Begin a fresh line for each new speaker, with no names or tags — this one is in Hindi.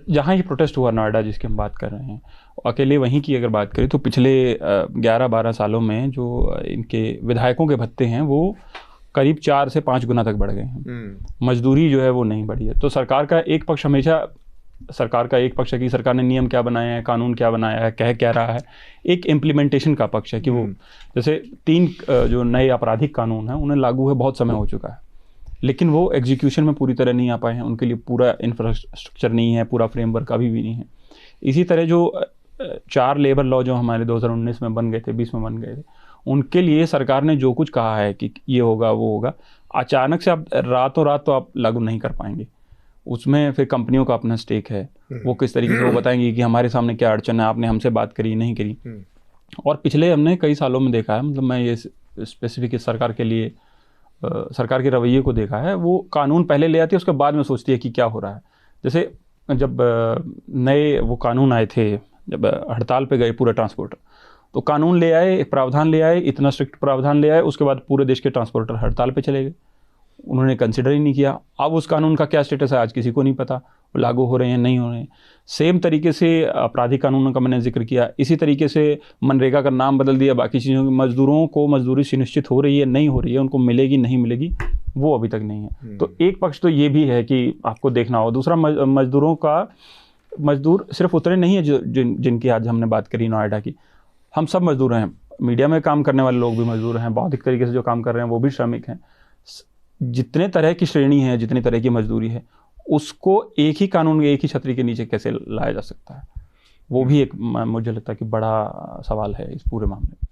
जहाँ ये प्रोटेस्ट हुआ नोएडा जिसकी हम बात कर रहे हैं, अकेले वहीं की अगर बात करें तो पिछले 11-12 सालों में जो इनके विधायकों के भत्ते हैं वो करीब 4 से 5 गुना तक बढ़ गए हैं। मजदूरी जो है वो नहीं बढ़ी है। तो सरकार का एक पक्ष हमेशा, सरकार का एक पक्ष है कि सरकार ने नियम क्या बनाया है, कानून क्या बनाया है, कह क्या रहा है। एक इम्प्लीमेंटेशन का पक्ष है कि वो जैसे 3 जो नए आपराधिक कानून हैं उन्हें लागू हुए बहुत समय हो चुका है, लेकिन वो एग्जीक्यूशन में पूरी तरह नहीं आ पाए हैं। उनके लिए पूरा इंफ्रास्ट्रक्चर नहीं है, पूरा फ्रेमवर्क अभी भी नहीं है। इसी तरह जो 4 लेबर लॉ जो हमारे 2019 में बन गए थे, 20 में बन गए थे, उनके लिए सरकार ने जो कुछ कहा है कि ये होगा वो होगा, अचानक से आप रातों रात तो आप लागू नहीं कर पाएंगे। उसमें फिर कंपनियों का अपना स्टेक है, वो किस तरीके से वो बताएंगी कि हमारे सामने क्या अड़चन है, आपने हमसे बात करी नहीं करी। और पिछले हमने कई सालों में देखा है, मतलब मैं ये स्पेसिफिक सरकार के लिए सरकार के रवैये को देखा है, वो कानून पहले ले आती है, उसके बाद में सोचती है कि क्या हो रहा है। जैसे जब नए वो कानून आए थे, जब हड़ताल पे गए पूरे ट्रांसपोर्टर, तो कानून ले आए, एक प्रावधान ले आए, इतना स्ट्रिक्ट प्रावधान ले आए, उसके बाद पूरे देश के ट्रांसपोर्टर हड़ताल पे चले गए। उन्होंने कंसिडर ही नहीं किया। अब उस कानून का क्या स्टेटस है आज किसी को नहीं पता, वो लागू हो रहे हैं नहीं हो रहे हैं। सेम तरीके से आपराधिक कानूनों का मैंने जिक्र किया, इसी तरीके से मनरेगा का नाम बदल दिया, बाकी चीज़ों की मजदूरों को मजदूरी सुनिश्चित हो रही है नहीं हो रही है, उनको मिलेगी नहीं मिलेगी, वो अभी तक नहीं है। तो एक पक्ष तो ये भी है कि आपको देखना हो। दूसरा, मजदूरों का, मजदूर सिर्फ उतरे नहीं है जो जिनकी आज हमने बात करी नोएडा की, हम सब मजदूर हैं। मीडिया में काम करने वाले लोग भी मजदूर हैं, बौद्धिक तरीके से जो काम कर रहे हैं वो भी श्रमिक हैं। जितने तरह की श्रेणी है, जितनी तरह की मजदूरी है, उसको एक ही कानून, एक ही छतरी के नीचे कैसे लाया जा सकता है, वो भी एक मुझे लगता है कि बड़ा सवाल है इस पूरे मामले में।